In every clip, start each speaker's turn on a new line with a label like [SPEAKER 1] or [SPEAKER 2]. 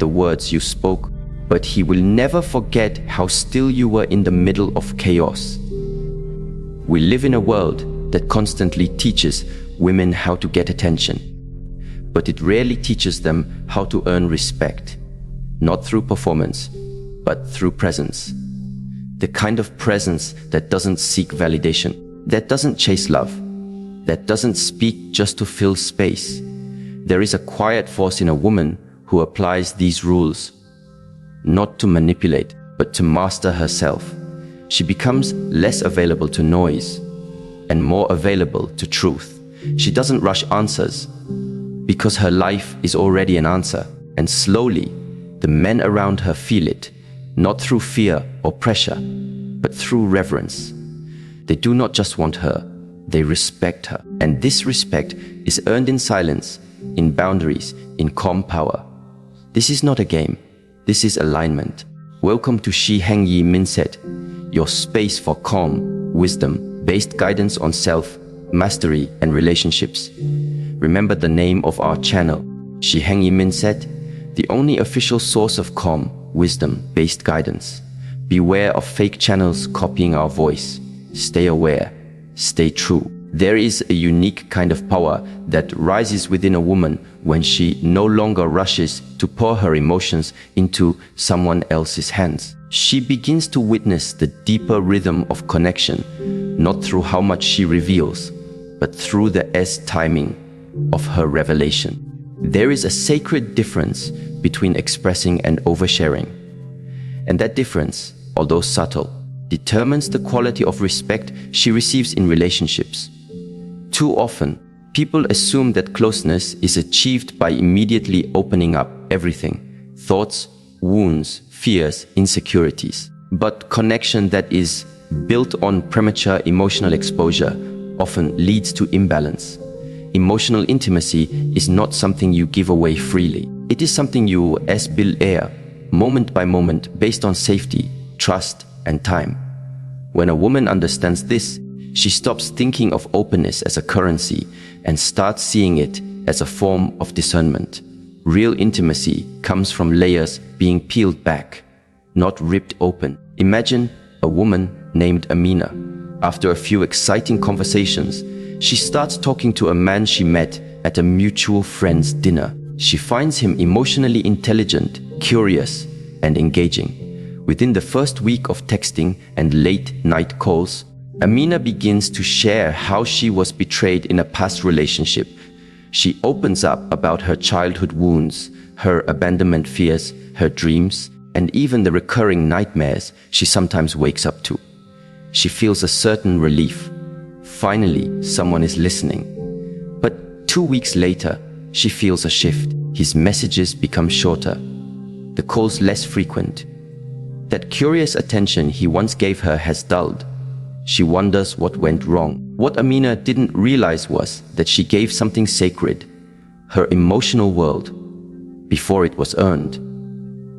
[SPEAKER 1] the words you spoke, but he will never forget how still you were in the middle of chaos. We live in a world that constantly teaches women how to get attention, but it rarely teaches them how to earn respect, not through performance, but through presence. The kind of presence that doesn't seek validation, that doesn't chase love, that doesn't speak just to fill space. There is a quiet force in a woman who applies these rules, not to manipulate, but to master herself. She becomes less available to noise and more available to truth. She doesn't rush answers because her life is already an answer, and slowly the men around her feel it, not through fear or pressure, but through reverence. They do not just want her, they respect her. And this respect is earned in silence, in boundaries, in calm power. This is not a game, this is alignment. Welcome to Shi Heng Yi Mindset, your space for calm, wisdom-based guidance on self, mastery, and relationships. Remember the name of our channel, Shi Heng Yi Mindset, the only official source of calm, wisdom-based guidance. Beware of fake channels copying our voice. Stay aware, stay true. There is a unique kind of power that rises within a woman when she no longer rushes to pour her emotions into someone else's hands. She begins to witness the deeper rhythm of connection, not through how much she reveals, but through the timing of her revelation. There is a sacred difference between expressing and oversharing. And that difference, although subtle, determines the quality of respect she receives in relationships. Too often, people assume that closeness is achieved by immediately opening up everything: thoughts, wounds, fears, insecurities. But connection that is built on premature emotional exposure often leads to imbalance. Emotional intimacy is not something you give away freely. It is something you build air, moment by moment, based on safety, trust, and time. When a woman understands this, she stops thinking of openness as a currency and starts seeing it as a form of discernment. Real intimacy comes from layers being peeled back, not ripped open. Imagine a woman named Amina. After a few exciting conversations, she starts talking to a man she met at a mutual friend's dinner. She finds him emotionally intelligent, curious, and engaging. Within the first week of texting and late-night calls, Amina begins to share how she was betrayed in a past relationship. She opens up about her childhood wounds, her abandonment fears, her dreams, and even the recurring nightmares she sometimes wakes up to. She feels a certain relief. Finally, someone is listening. But 2 weeks later, she feels a shift. His messages become shorter, the calls less frequent. That curious attention he once gave her has dulled. She wonders what went wrong. What Amina didn't realize was that she gave something sacred, her emotional world, before it was earned.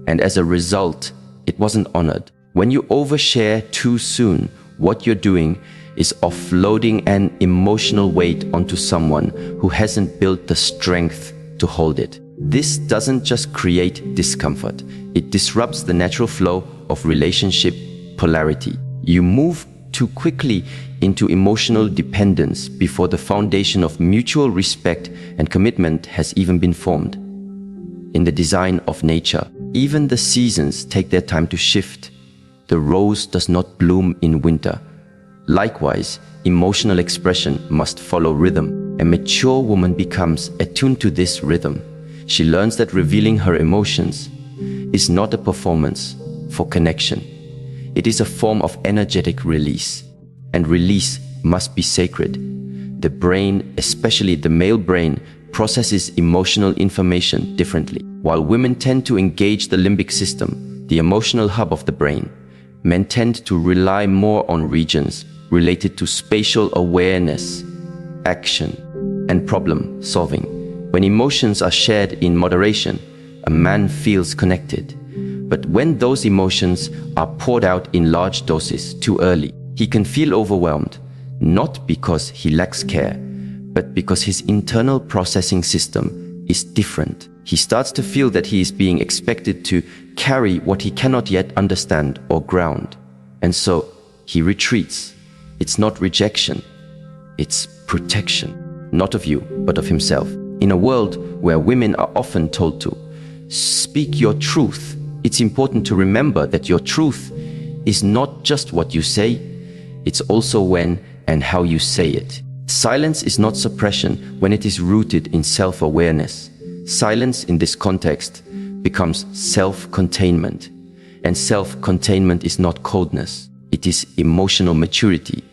[SPEAKER 1] And as a result, it wasn't honored. When you overshare too soon, what you're doing is offloading an emotional weight onto someone who hasn't built the strength to hold it. This doesn't just create discomfort, it disrupts the natural flow of relationship polarity. You move too quickly into emotional dependence before the foundation of mutual respect and commitment has even been formed. In the design of nature, even the seasons take their time to shift. The rose does not bloom in winter. Likewise, emotional expression must follow rhythm. A mature woman becomes attuned to this rhythm. She learns that revealing her emotions is not a performance for connection. It is a form of energetic release, and release must be sacred. The brain, especially the male brain, processes emotional information differently. While women tend to engage the limbic system, the emotional hub of the brain, men tend to rely more on regions related to spatial awareness, action, and problem solving. When emotions are shared in moderation, a man feels connected. But when those emotions are poured out in large doses too early, he can feel overwhelmed, not because he lacks care, but because his internal processing system is different. He starts to feel that he is being expected to carry what he cannot yet understand or ground. And so he retreats. It's not rejection, it's protection, not of you, but of himself. In a world where women are often told to speak your truth, it's important to remember that your truth is not just what you say, it's also when and how you say it. Silence is not suppression when it is rooted in self-awareness. Silence in this context becomes self-containment. And self-containment is not coldness, it is emotional maturity.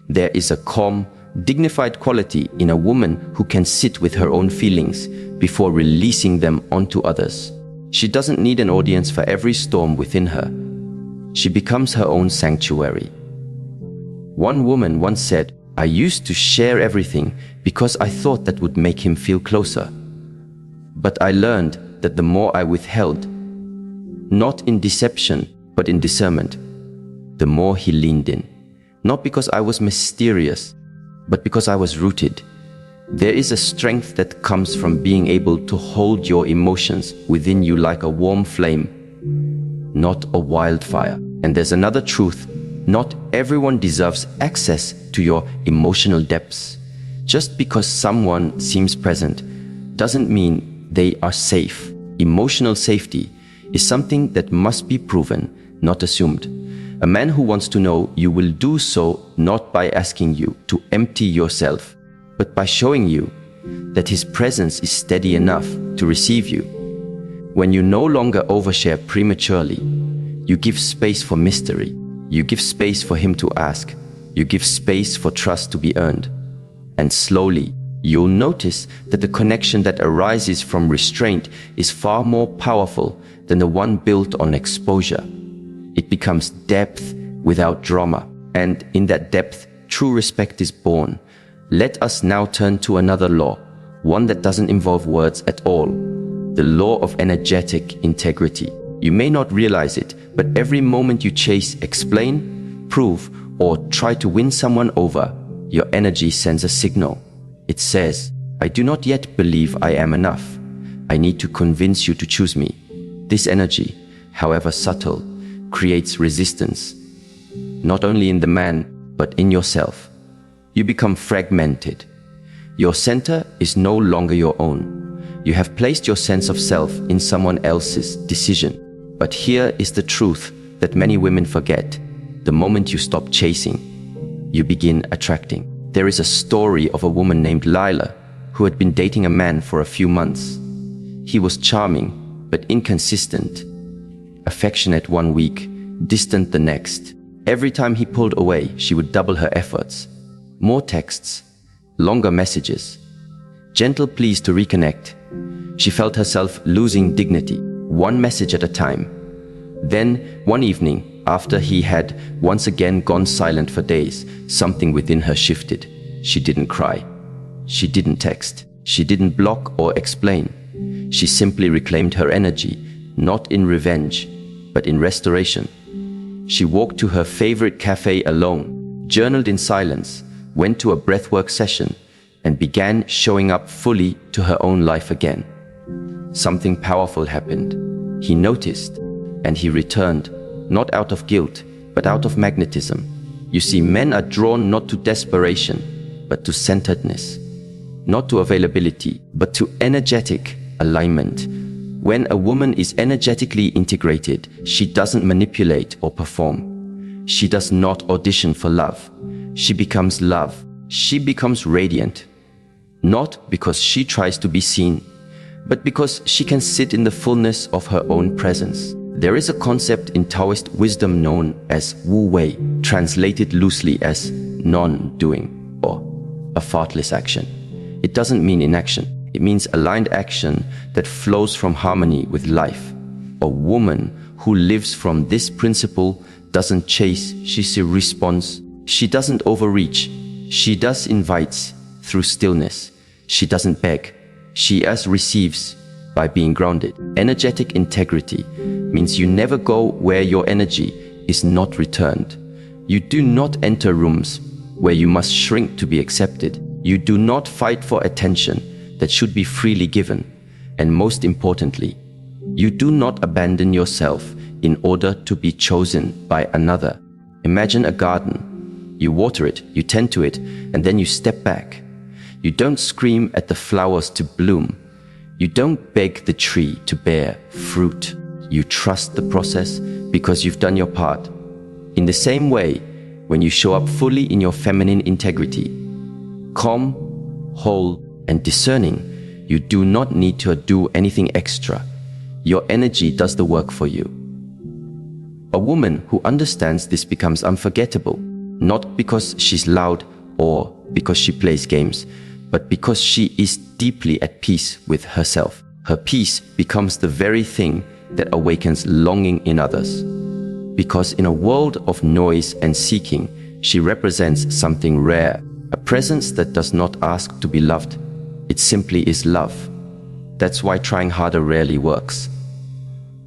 [SPEAKER 1] There is a calm, dignified quality in a woman who can sit with her own feelings before releasing them onto others. She doesn't need an audience for every storm within her. She becomes her own sanctuary. One woman once said, "I used to share everything because I thought that would make him feel closer. But I learned that the more I withheld, not in deception, but in discernment, the more he leaned in. Not because I was mysterious, but because I was rooted." There is a strength that comes from being able to hold your emotions within you like a warm flame, not a wildfire. And there's another truth. Not everyone deserves access to your emotional depths. Just because someone seems present doesn't mean they are safe. Emotional safety is something that must be proven, not assumed. A man who wants to know you will do so not by asking you to empty yourself, but by showing you that his presence is steady enough to receive you. When you no longer overshare prematurely, you give space for mystery. You give space for him to ask. You give space for trust to be earned. And slowly, you'll notice that the connection that arises from restraint is far more powerful than the one built on exposure. It becomes depth without drama. And in that depth, true respect is born. Let us now turn to another law, one that doesn't involve words at all, the law of energetic integrity. You may not realize it, but every moment you chase, explain, prove, or try to win someone over, your energy sends a signal. It says, "I do not yet believe I am enough. I need to convince you to choose me." This energy, however subtle, creates resistance, not only in the man, but in yourself. You become fragmented. Your center is no longer your own. You have placed your sense of self in someone else's decision. But here is the truth that many women forget. The moment you stop chasing, you begin attracting. There is a story of a woman named Lila who had been dating a man for a few months. He was charming, but inconsistent. Affectionate one week, distant the next. Every time he pulled away, she would double her efforts. More texts, longer messages, gentle pleas to reconnect. She felt herself losing dignity, one message at a time. Then, one evening, after he had once again gone silent for days, something within her shifted. She didn't cry. She didn't text. She didn't block or explain. She simply reclaimed her energy, not in revenge, but in restoration. She walked to her favorite cafe alone, journaled in silence, went to a breathwork session, and began showing up fully to her own life again. Something powerful happened. He noticed, and he returned, not out of guilt, but out of magnetism. You see, men are drawn not to desperation, but to centeredness, not to availability, but to energetic alignment. When a woman is energetically integrated, she doesn't manipulate or perform. She does not audition for love. She becomes love. She becomes radiant. Not because she tries to be seen, but because she can sit in the fullness of her own presence. There is a concept in Taoist wisdom known as Wu Wei, translated loosely as non-doing or a faultless action. It doesn't mean inaction. It means aligned action that flows from harmony with life. A woman who lives from this principle doesn't chase, she responds. She doesn't overreach. She does invites through stillness. She doesn't beg. She receives by being grounded. Energetic integrity means you never go where your energy is not returned. You do not enter rooms where you must shrink to be accepted. You do not fight for attention that should be freely given. And most importantly, you do not abandon yourself in order to be chosen by another. Imagine a garden. You water it, you tend to it, and then you step back. You don't scream at the flowers to bloom. You don't beg the tree to bear fruit. You trust the process because you've done your part. In the same way, when you show up fully in your feminine integrity, calm, whole, and discerning, you do not need to do anything extra. Your energy does the work for you. A woman who understands this becomes unforgettable, not because she's loud or because she plays games, but because she is deeply at peace with herself. Her peace becomes the very thing that awakens longing in others. Because in a world of noise and seeking, she represents something rare, a presence that does not ask to be loved. It simply is love. That's why trying harder rarely works.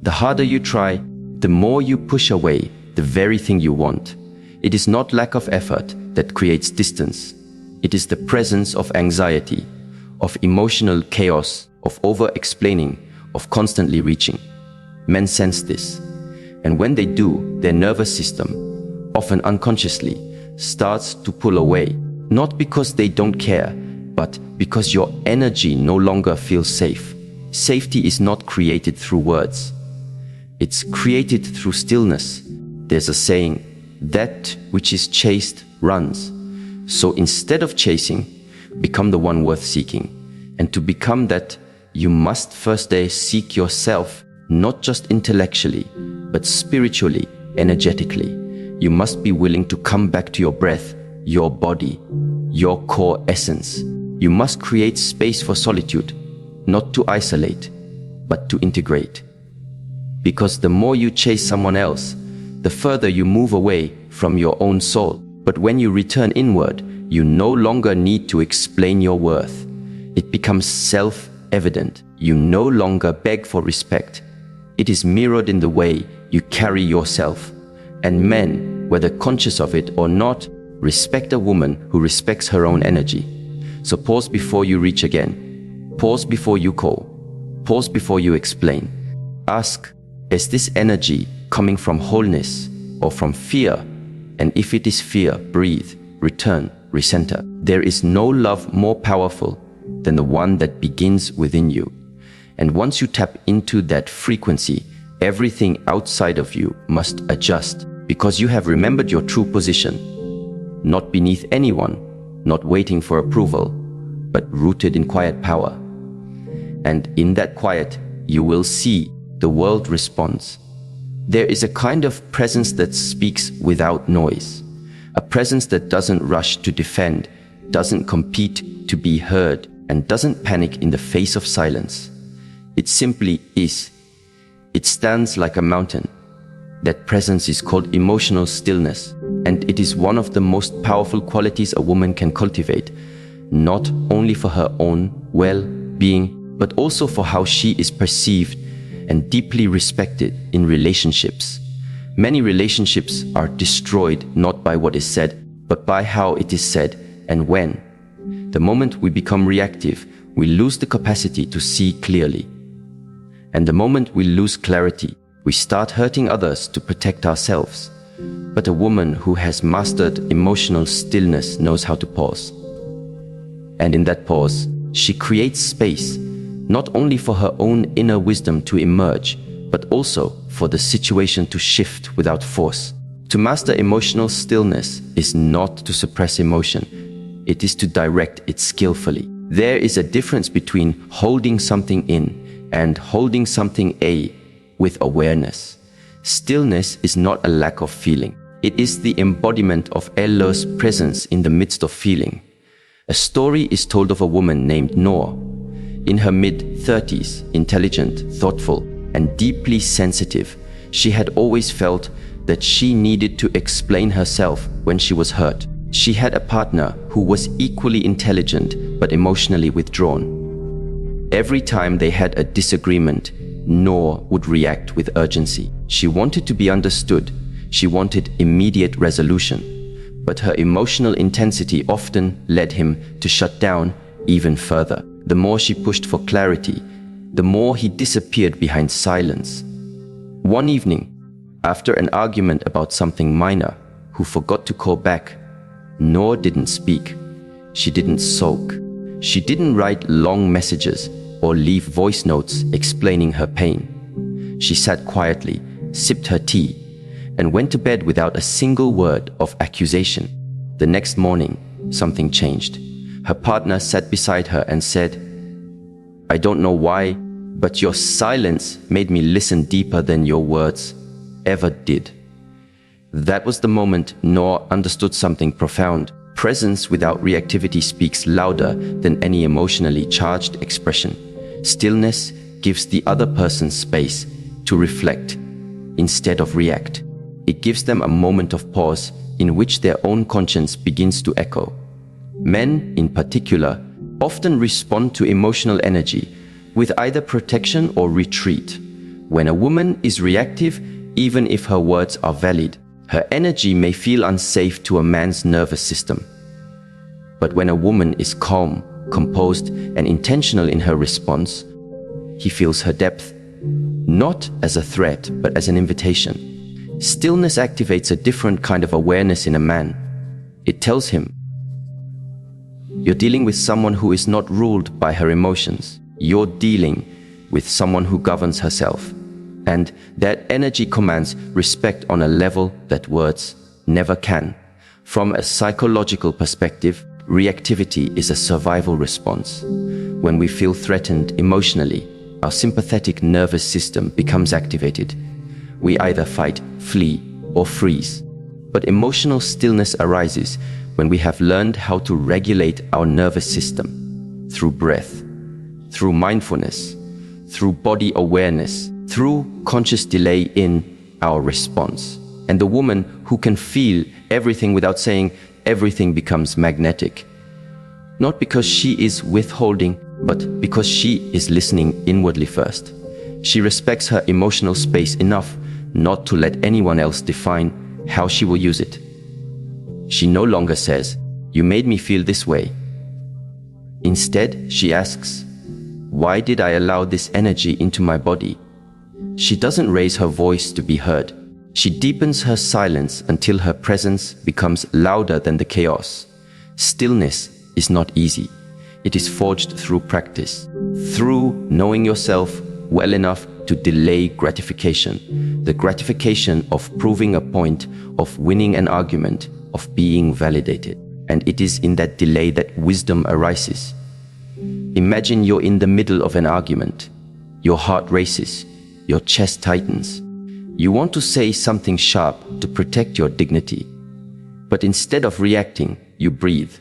[SPEAKER 1] The harder you try, the more you push away the very thing you want. It is not lack of effort that creates distance. It is the presence of anxiety, of emotional chaos, of over-explaining, of constantly reaching. Men sense this. And when they do, their nervous system, often unconsciously, starts to pull away. Not because they don't care, but because your energy no longer feels safe. Safety is not created through words. It's created through stillness. There's a saying, that which is chased runs. So instead of chasing, become the one worth seeking. And to become that, you must first seek yourself, not just intellectually, but spiritually, energetically. You must be willing to come back to your breath, your body, your core essence. You must create space for solitude, not to isolate, but to integrate. Because the more you chase someone else, the further you move away from your own soul. But when you return inward, you no longer need to explain your worth. It becomes self-evident. You no longer beg for respect. It is mirrored in the way you carry yourself. And men, whether conscious of it or not, respect a woman who respects her own energy. So pause before you reach again. Pause before you call. Pause before you explain. Ask, is this energy coming from wholeness or from fear? And if it is fear, breathe, return, recenter. There is no love more powerful than the one that begins within you. And once you tap into that frequency, everything outside of you must adjust because you have remembered your true position. Not beneath anyone, not waiting for approval, but rooted in quiet power. And in that quiet, you will see the world responds. There is a kind of presence that speaks without noise, a presence that doesn't rush to defend, doesn't compete to be heard, and doesn't panic in the face of silence. It simply is. It stands like a mountain. That presence is called emotional stillness, and it is one of the most powerful qualities a woman can cultivate, not only for her own well-being, but also for how she is perceived and deeply respected in relationships. Many relationships are destroyed not by what is said, but by how it is said and when. The moment we become reactive, we lose the capacity to see clearly. And the moment we lose clarity, we start hurting others to protect ourselves. But a woman who has mastered emotional stillness knows how to pause. And in that pause, she creates space, not only for her own inner wisdom to emerge, but also for the situation to shift without force. To master emotional stillness is not to suppress emotion. It is to direct it skillfully. There is a difference between holding something in and holding something with awareness. Stillness is not a lack of feeling. It is the embodiment of Allah's presence in the midst of feeling. A story is told of a woman named Noor. In her mid-30s, intelligent, thoughtful, and deeply sensitive, she had always felt that she needed to explain herself when she was hurt. She had a partner who was equally intelligent but emotionally withdrawn. Every time they had a disagreement, Noor would react with urgency. She wanted to be understood. She wanted immediate resolution. But her emotional intensity often led him to shut down even further. The more she pushed for clarity, the more he disappeared behind silence. One evening, after an argument about something minor, who forgot to call back, Noor didn't speak. She didn't sulk. She didn't write long messages or leave voice notes explaining her pain. She sat quietly, sipped her tea, and went to bed without a single word of accusation. The next morning, something changed. Her partner sat beside her and said, "I don't know why, but your silence made me listen deeper than your words ever did." That was the moment Noor understood something profound. Presence without reactivity speaks louder than any emotionally charged expression. Stillness gives the other person space to reflect instead of react. It gives them a moment of pause in which their own conscience begins to echo. Men, in particular, often respond to emotional energy with either protection or retreat. When a woman is reactive, even if her words are valid, her energy may feel unsafe to a man's nervous system. But when a woman is calm, composed, and intentional in her response, he feels her depth, not as a threat, but as an invitation. Stillness activates a different kind of awareness in a man. It tells him, you're dealing with someone who is not ruled by her emotions. You're dealing with someone who governs herself. And that energy commands respect on a level that words never can. From a psychological perspective, reactivity is a survival response. When we feel threatened emotionally, our sympathetic nervous system becomes activated. We either fight, flee, or freeze. But emotional stillness arises when we have learned how to regulate our nervous system through breath, through mindfulness, through body awareness, through conscious delay in our response. And the woman who can feel everything without saying everything becomes magnetic. Not because she is withholding, but because she is listening inwardly first. She respects her emotional space enough not to let anyone else define how she will use it. She no longer says, "You made me feel this way." Instead, she asks, "Why did I allow this energy into my body?" She doesn't raise her voice to be heard. She deepens her silence until her presence becomes louder than the chaos. Stillness is not easy. It is forged through practice, through knowing yourself well enough to delay gratification, the gratification of proving a point, of winning an argument, of being validated. And it is in that delay that wisdom arises. Imagine you're in the middle of an argument. Your heart races, your chest tightens. You want to say something sharp to protect your dignity. But instead of reacting, you breathe.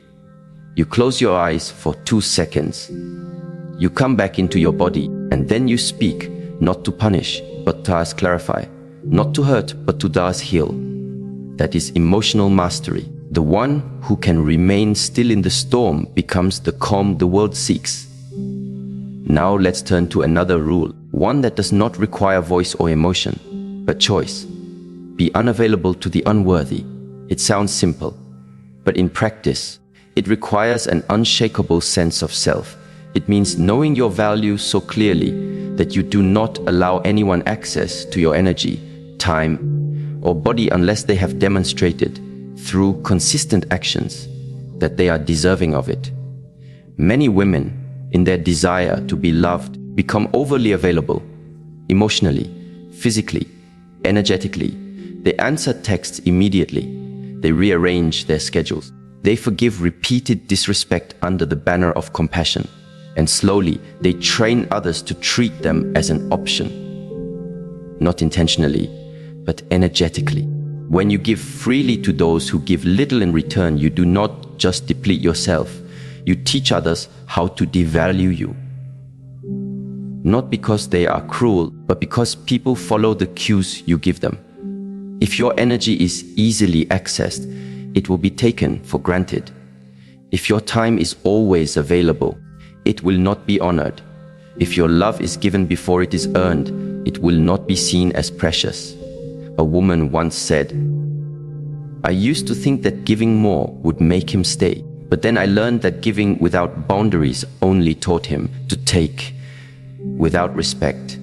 [SPEAKER 1] You close your eyes for 2 seconds. You come back into your body, and then you speak, not to punish, but to thus clarify, not to hurt, but to thus heal. That is emotional mastery. The one who can remain still in the storm becomes the calm the world seeks. Now let's turn to another rule, one that does not require voice or emotion, but choice. Be unavailable to the unworthy. It sounds simple, but in practice, it requires an unshakable sense of self. It means knowing your value so clearly that you do not allow anyone access to your energy, time, or body unless they have demonstrated through consistent actions that they are deserving of it. Many women, in their desire to be loved, become overly available, emotionally, physically, energetically. They answer texts immediately. They rearrange their schedules. They forgive repeated disrespect under the banner of compassion. And slowly, they train others to treat them as an option. Not intentionally, but energetically. When you give freely to those who give little in return, you do not just deplete yourself. You teach others how to devalue you. Not because they are cruel, but because people follow the cues you give them. If your energy is easily accessed, it will be taken for granted. If your time is always available, it will not be honored. If your love is given before it is earned, it will not be seen as precious. A woman once said, "I used to think that giving more would make him stay, but then I learned that giving without boundaries only taught him to take without respect.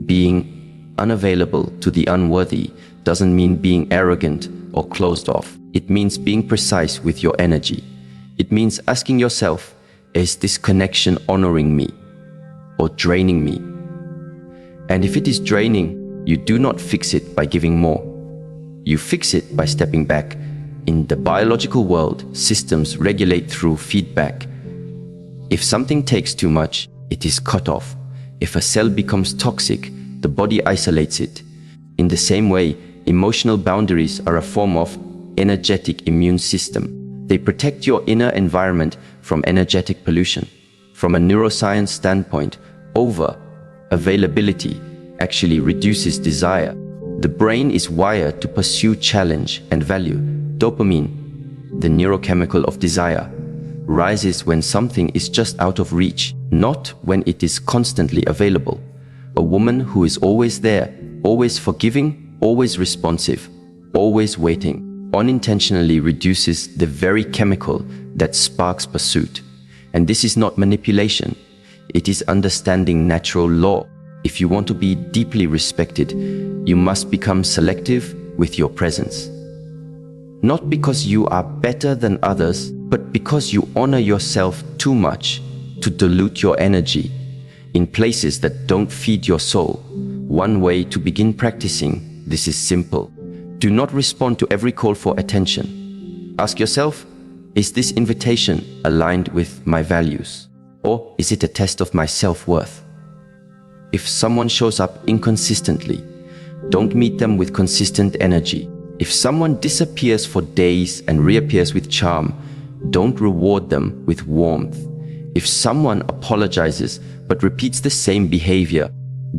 [SPEAKER 1] Being unavailable to the unworthy doesn't mean being arrogant or closed off. It means being precise with your energy. It means asking yourself, is this connection honoring me or draining me? And if it is draining, you do not fix it by giving more. You fix it by stepping back. In the biological world, systems regulate through feedback. If something takes too much, it is cut off. If a cell becomes toxic, the body isolates it. In the same way, emotional boundaries are a form of energetic immune system. They protect your inner environment from energetic pollution. From a neuroscience standpoint, over-availability actually reduces desire. The brain is wired to pursue challenge and value. Dopamine, the neurochemical of desire, rises when something is just out of reach, not when it is constantly available. A woman who is always there, always forgiving, always responsive, always waiting, unintentionally reduces the very chemical that sparks pursuit. And this is not manipulation. It is understanding natural law. If you want to be deeply respected, you must become selective with your presence. Not because you are better than others, but because you honor yourself too much to dilute your energy in places that don't feed your soul. One way to begin practicing this is simple. Do not respond to every call for attention. Ask yourself, is this invitation aligned with my values? Or is it a test of my self-worth? If someone shows up inconsistently, don't meet them with consistent energy. If someone disappears for days and reappears with charm, don't reward them with warmth. If someone apologizes but repeats the same behavior,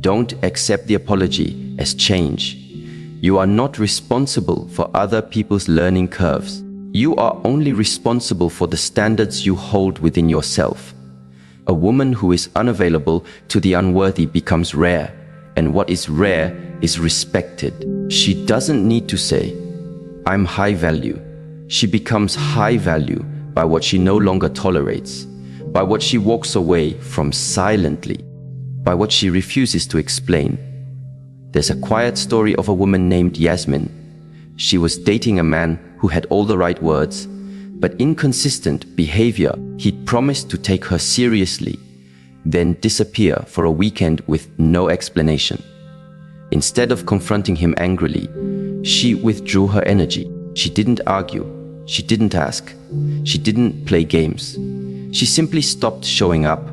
[SPEAKER 1] don't accept the apology as change. You are not responsible for other people's learning curves. You are only responsible for the standards you hold within yourself. A woman who is unavailable to the unworthy becomes rare, and what is rare is respected. She doesn't need to say, I'm high value. She becomes high value by what she no longer tolerates, by what she walks away from silently, by what she refuses to explain. There's a quiet story of a woman named Yasmin. She was dating a man who had all the right words, but inconsistent behavior. He'd promised to take her seriously, then disappear for a weekend with no explanation. Instead of confronting him angrily, she withdrew her energy. She didn't argue. She didn't ask. She didn't play games. She simply stopped showing up.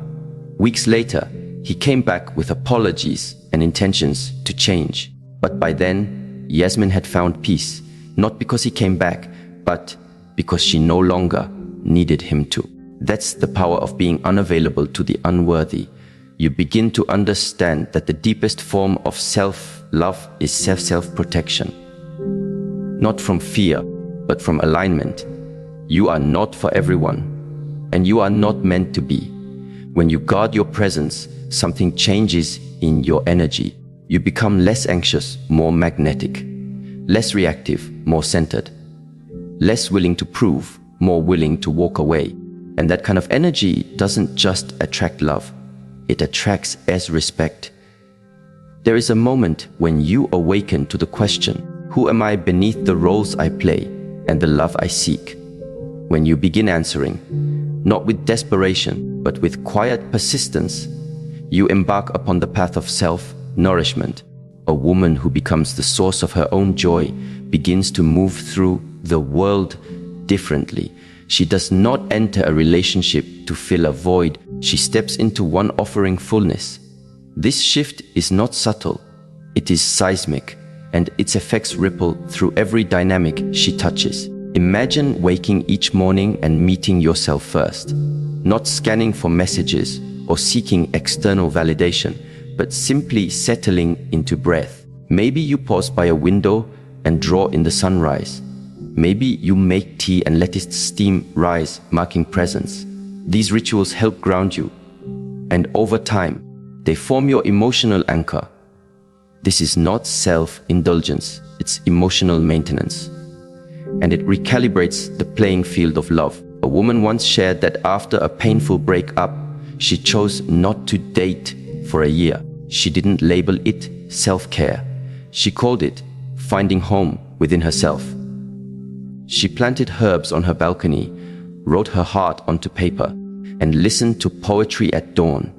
[SPEAKER 1] Weeks later, he came back with apologies and intentions to change. But by then, Yasmin had found peace, not because he came back, but because she no longer needed him to. That's the power of being unavailable to the unworthy. You begin to understand that the deepest form of self-love is self-protection. Not from fear, but from alignment. You are not for everyone, and you are not meant to be. When you guard your presence, something changes in your energy. You become less anxious, more magnetic, less reactive, more centered, less willing to prove, more willing to walk away. And that kind of energy doesn't just attract love, it attracts as respect. There is a moment when you awaken to the question, who am I beneath the roles I play and the love I seek? When you begin answering, not with desperation, but with quiet persistence, you embark upon the path of self-nourishment. A woman who becomes the source of her own joy begins to move through the world differently. She does not enter a relationship to fill a void. She steps into one offering fullness. This shift is not subtle. It is seismic, and its effects ripple through every dynamic she touches. Imagine waking each morning and meeting yourself first, not scanning for messages or seeking external validation, but simply settling into breath. Maybe you pause by a window and draw in the sunrise. Maybe you make tea and let its steam rise, marking presence. These rituals help ground you, and over time, they form your emotional anchor. This is not self-indulgence, it's emotional maintenance. And it recalibrates the playing field of love. A woman once shared that after a painful breakup, she chose not to date for a year. She didn't label it self-care. She called it finding home within herself. She planted herbs on her balcony, wrote her heart onto paper, and listened to poetry at dawn.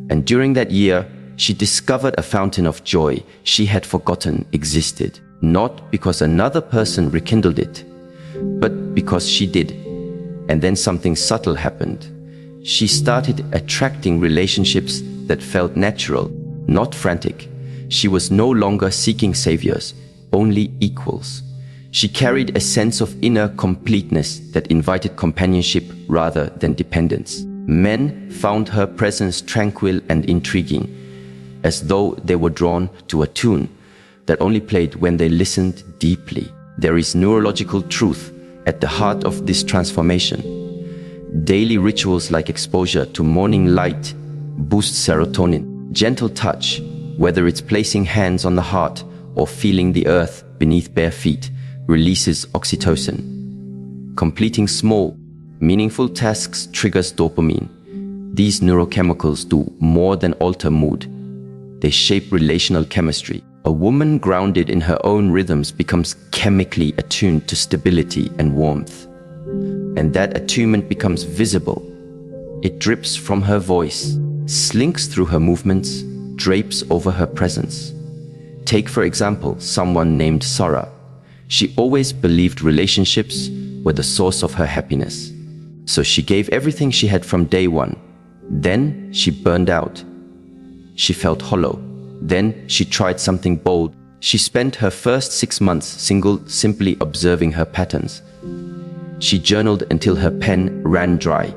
[SPEAKER 1] And during that year, she discovered a fountain of joy she had forgotten existed, not because another person rekindled it, but because she did. And then something subtle happened. She started attracting relationships that felt natural, not frantic. She was no longer seeking saviors, only equals. She carried a sense of inner completeness that invited companionship rather than dependence. Men found her presence tranquil and intriguing, as though they were drawn to a tune that only played when they listened deeply. There is neurological truth at the heart of this transformation. Daily rituals like exposure to morning light boost serotonin. Gentle touch, whether it's placing hands on the heart or feeling the earth beneath bare feet, releases oxytocin. Completing small, meaningful tasks triggers dopamine. These neurochemicals do more than alter mood. They shape relational chemistry. A woman grounded in her own rhythms becomes chemically attuned to stability and warmth. And that attunement becomes visible. It drips from her voice, slinks through her movements, drapes over her presence. Take, for example, someone named Sarah. She always believed relationships were the source of her happiness. So she gave everything she had from day one. Then she burned out. She felt hollow. Then she tried something bold. She spent her first 6 months single, simply observing her patterns. She journaled until her pen ran dry.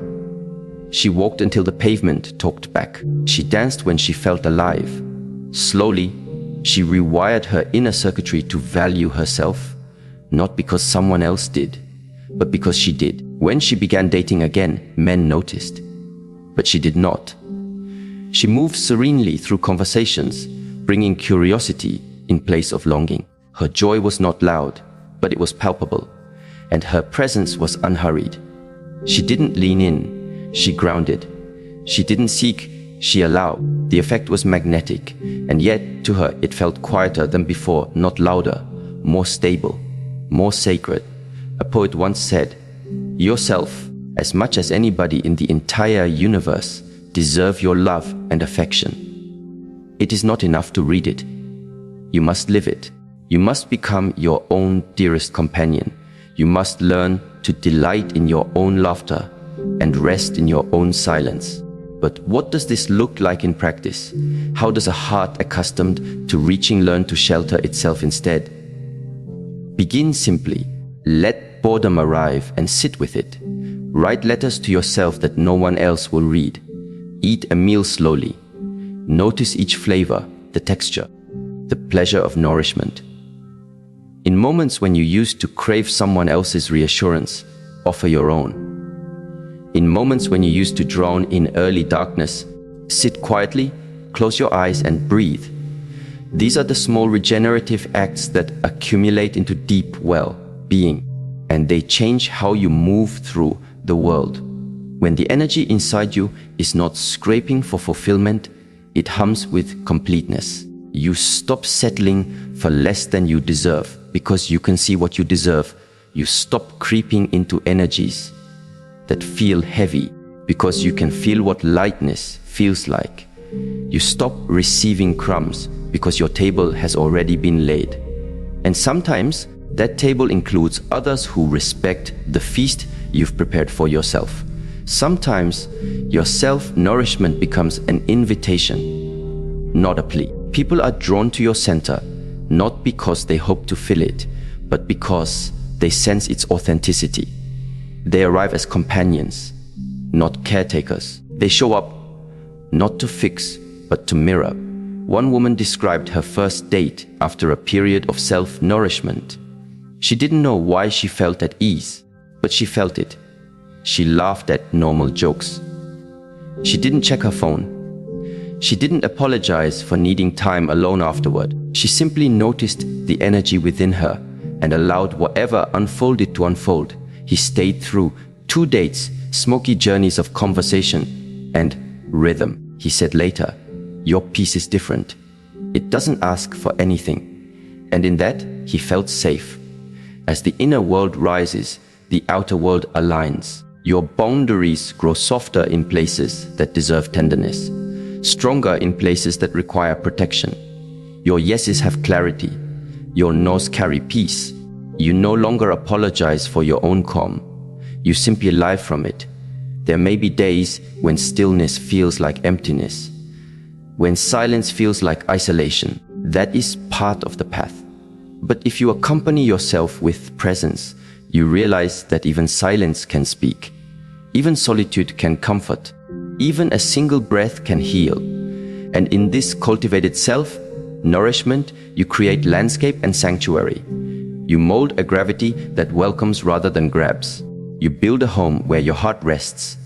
[SPEAKER 1] She walked until the pavement talked back. She danced when she felt alive. Slowly, she rewired her inner circuitry to value herself, not because someone else did, but because she did. When she began dating again, men noticed, but she did not. She moved serenely through conversations, bringing curiosity in place of longing. Her joy was not loud, but it was palpable, and her presence was unhurried. She didn't lean in, she grounded. She didn't seek, she allowed. The effect was magnetic, and yet to her it felt quieter than before, not louder, more stable, more sacred. A poet once said, "Yourself, as much as anybody in the entire universe, deserve your love and affection." It is not enough to read it. You must live it. You must become your own dearest companion. You must learn to delight in your own laughter and rest in your own silence. But what does this look like in practice? How does a heart accustomed to reaching learn to shelter itself instead? Begin simply. Let boredom arrive and sit with it. Write letters to yourself that no one else will read. Eat a meal slowly. Notice each flavor, the texture, the pleasure of nourishment. In moments when you used to crave someone else's reassurance, offer your own. In moments when you used to drown in early darkness, sit quietly, close your eyes and breathe. These are the small regenerative acts that accumulate into deep well-being, and they change how you move through the world. When the energy inside you is not scraping for fulfillment, it hums with completeness. You stop settling for less than you deserve because you can see what you deserve. You stop creeping into energies that feel heavy because you can feel what lightness feels like. You stop receiving crumbs because your table has already been laid. And sometimes that table includes others who respect the feast you've prepared for yourself. Sometimes your self-nourishment becomes an invitation, not a plea. People are drawn to your center, not because they hope to fill it, but because they sense its authenticity. They arrive as companions, not caretakers. They show up not to fix, but to mirror. One woman described her first date after a period of self-nourishment. She didn't know why she felt at ease, but she felt it. She laughed at normal jokes. She didn't check her phone. She didn't apologize for needing time alone afterward. She simply noticed the energy within her and allowed whatever unfolded to unfold. He stayed through 2 dates, smoky journeys of conversation and rhythm. He said later, your peace is different. It doesn't ask for anything. And in that, he felt safe. As the inner world rises, the outer world aligns. Your boundaries grow softer in places that deserve tenderness, stronger in places that require protection. Your yeses have clarity. Your no's carry peace. You no longer apologize for your own calm. You simply live from it. There may be days when stillness feels like emptiness, when silence feels like isolation. That is part of the path. But if you accompany yourself with presence, you realize that even silence can speak. Even solitude can comfort. Even a single breath can heal. And in this cultivated self, nourishment, you create landscape and sanctuary. You mold a gravity that welcomes rather than grabs. You build a home where your heart rests,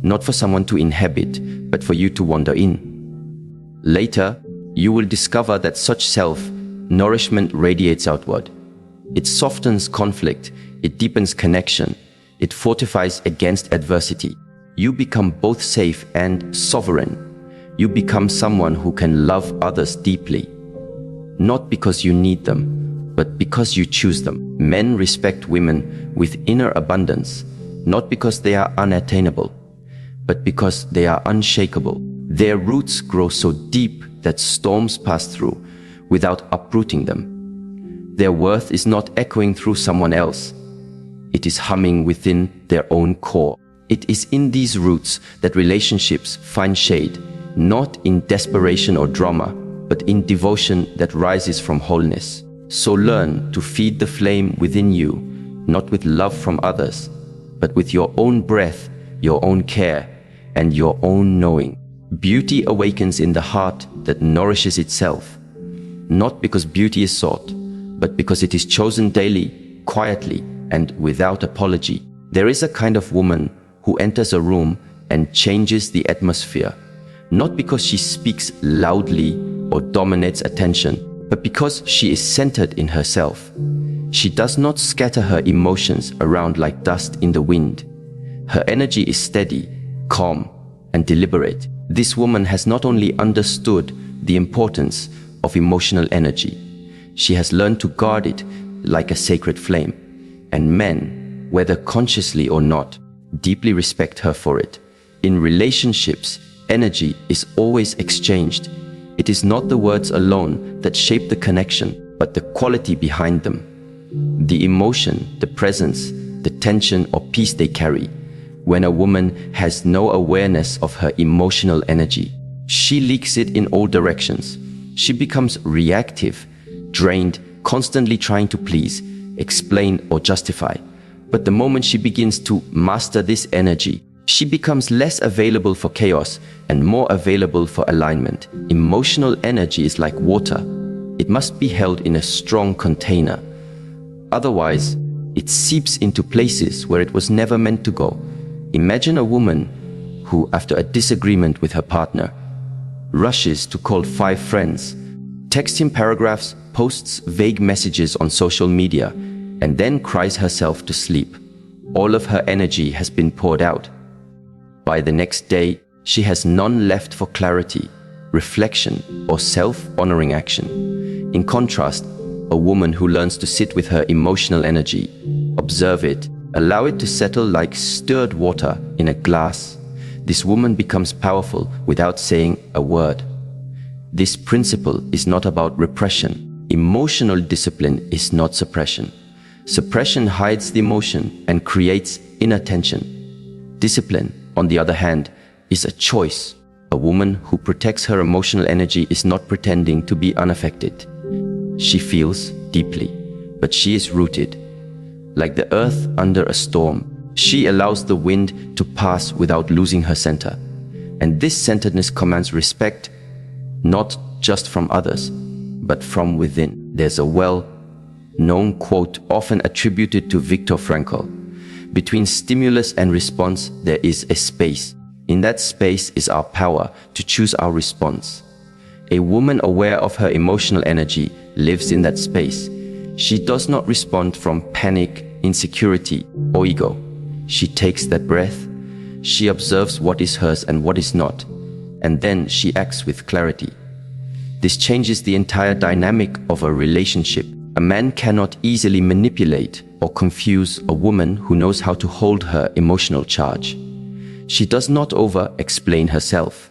[SPEAKER 1] not for someone to inhabit, but for you to wander in. Later, you will discover that such self-nourishment radiates outward. It softens conflict, it deepens connection, it fortifies against adversity. You become both safe and sovereign. You become someone who can love others deeply, not because you need them, but because you choose them. Men respect women with inner abundance, not because they are unattainable, but because they are unshakable. Their roots grow so deep that storms pass through without uprooting them. Their worth is not echoing through someone else. It is humming within their own core. It is in these roots that relationships find shade, not in desperation or drama, but in devotion that rises from wholeness. So learn to feed the flame within you, not with love from others, but with your own breath, your own care, and your own knowing. Beauty awakens in the heart that nourishes itself, not because beauty is sought, but because it is chosen daily, quietly, and without apology. There is a kind of woman who enters a room and changes the atmosphere, not because she speaks loudly or dominates attention, but because she is centered in herself. She does not scatter her emotions around like dust in the wind. Her energy is steady, calm, and deliberate. This woman has not only understood the importance of emotional energy, she has learned to guard it like a sacred flame. And men, whether consciously or not, deeply respect her for it. In relationships, energy is always exchanged. It is not the words alone that shape the connection, but the quality behind them. The emotion, the presence, the tension or peace they carry. When a woman has no awareness of her emotional energy, she leaks it in all directions. She becomes reactive, drained, constantly trying to please, explain or justify. But the moment she begins to master this energy, she becomes less available for chaos and more available for alignment. Emotional energy is like water. It must be held in a strong container. Otherwise, it seeps into places where it was never meant to go. Imagine a woman who, after a disagreement with her partner, rushes to call 5 friends, texts him paragraphs, posts vague messages on social media, and then cries herself to sleep. All of her energy has been poured out. By the next day, she has none left for clarity, reflection, or self-honoring action. In contrast, a woman who learns to sit with her emotional energy, observe it, allow it to settle like stirred water in a glass, this woman becomes powerful without saying a word. This principle is not about repression. Emotional discipline is not suppression. Suppression hides the emotion and creates inattention. Discipline, on the other hand, is a choice. A woman who protects her emotional energy is not pretending to be unaffected. She feels deeply, but she is rooted. Like the earth under a storm, she allows the wind to pass without losing her center. And this centeredness commands respect, not just from others, but from within. There's a well-known quote often attributed to Viktor Frankl. Between stimulus and response, there is a space. In that space is our power to choose our response. A woman aware of her emotional energy lives in that space. She does not respond from panic, insecurity, or ego. She takes that breath. She observes what is hers and what is not. and then she acts with clarity. This changes the entire dynamic of a relationship. A man cannot easily manipulate or confuse a woman who knows how to hold her emotional charge. She does not over-explain herself.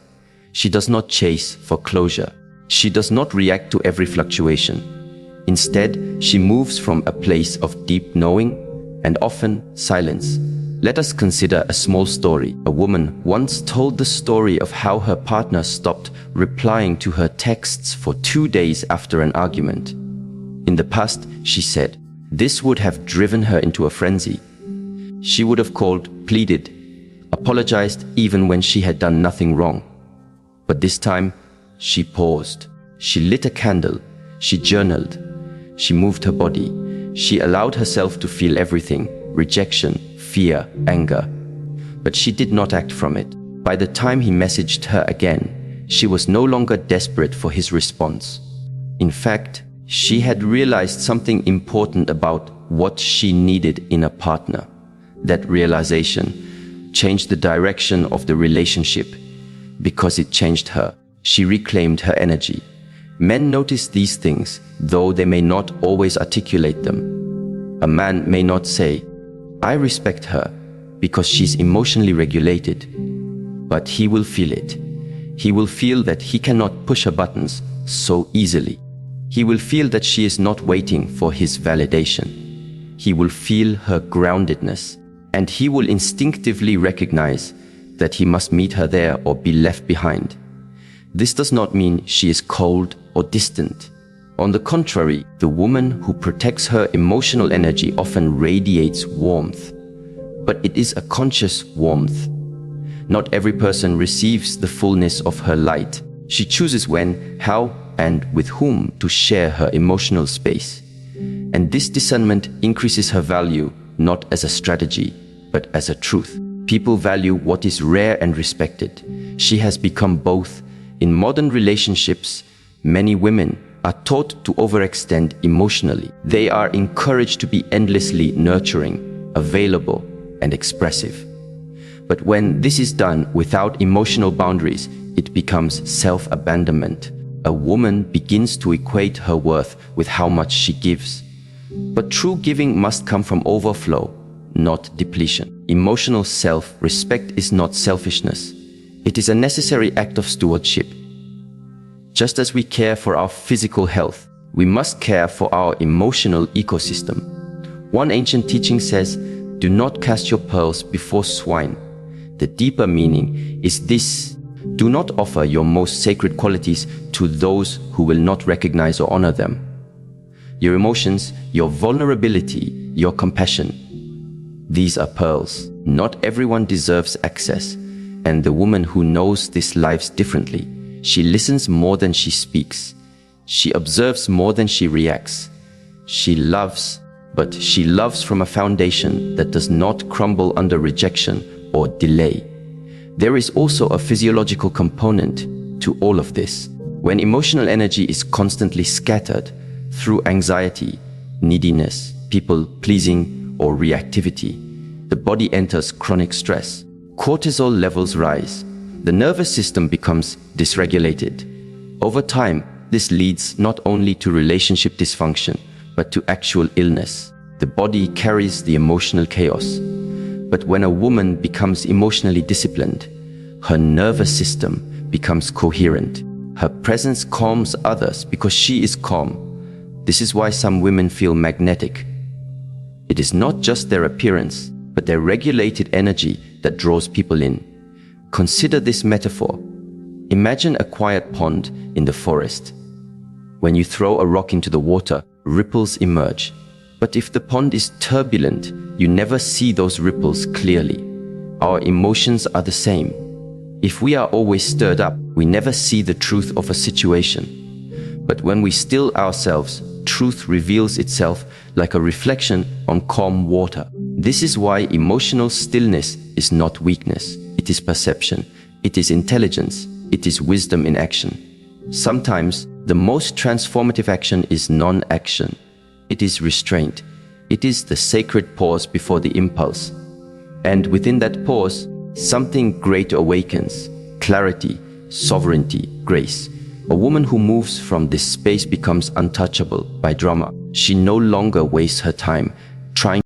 [SPEAKER 1] She does not chase for closure. She does not react to every fluctuation. Instead, she moves from a place of deep knowing and often silence. Let us consider a small story. A woman once told the story of how her partner stopped replying to her texts for 2 days after an argument. In the past, she said, this would have driven her into a frenzy. She would have called, pleaded, apologized even when she had done nothing wrong. But this time, she paused. She lit a candle. She journaled. She moved her body. She allowed herself to feel everything: rejection, fear, anger. But she did not act from it. By the time he messaged her again, she was no longer desperate for his response. In fact, she had realized something important about what she needed in a partner. That realization changed the direction of the relationship. Because it changed her, she reclaimed her energy. Men notice these things, though they may not always articulate them. A man may not say, I respect her because she's emotionally regulated, but he will feel it. He will feel that he cannot push her buttons so easily. He will feel that she is not waiting for his validation. He will feel her groundedness, and he will instinctively recognize that he must meet her there or be left behind. This does not mean she is cold or distant. On the contrary, the woman who protects her emotional energy often radiates warmth. But it is a conscious warmth. Not every person receives the fullness of her light. She chooses when, how, and with whom to share her emotional space. And this discernment increases her value not as a strategy, but as a truth. People value what is rare and respected. She has become both. In modern relationships, many women are taught to overextend emotionally. They are encouraged to be endlessly nurturing, available, and expressive. But when this is done without emotional boundaries, it becomes self-abandonment. A woman begins to equate her worth with how much she gives. But true giving must come from overflow, not depletion. Emotional self-respect is not selfishness. It is a necessary act of stewardship. Just as we care for our physical health, we must care for our emotional ecosystem. One ancient teaching says, do not cast your pearls before swine. The deeper meaning is this: do not offer your most sacred qualities to those who will not recognize or honor them. Your emotions, your vulnerability, your compassion. These are pearls. Not everyone deserves access, and the woman who knows this lives differently. She listens more than she speaks. She observes more than she reacts. She loves, but she loves from a foundation that does not crumble under rejection or delay. There is also a physiological component to all of this. When emotional energy is constantly scattered through anxiety, neediness, people-pleasing, or reactivity, the body enters chronic stress. Cortisol levels rise. The nervous system becomes dysregulated. Over time, this leads not only to relationship dysfunction, but to actual illness. The body carries the emotional chaos. But when a woman becomes emotionally disciplined, her nervous system becomes coherent. Her presence calms others because she is calm. This is why some women feel magnetic. It is not just their appearance, but their regulated energy that draws people in. Consider this metaphor. Imagine a quiet pond in the forest. When you throw a rock into the water, ripples emerge. But if the pond is turbulent, you never see those ripples clearly. Our emotions are the same. If we are always stirred up, we never see the truth of a situation. But when we still ourselves, truth reveals itself like a reflection on calm water. This is why emotional stillness is not weakness. It is perception. It is intelligence. It is wisdom in action. Sometimes, the most transformative action is non-action. It is restraint. It is the sacred pause before the impulse. And within that pause, something great awakens: clarity, sovereignty, grace. A woman who moves from this space becomes untouchable by drama. She no longer wastes her time trying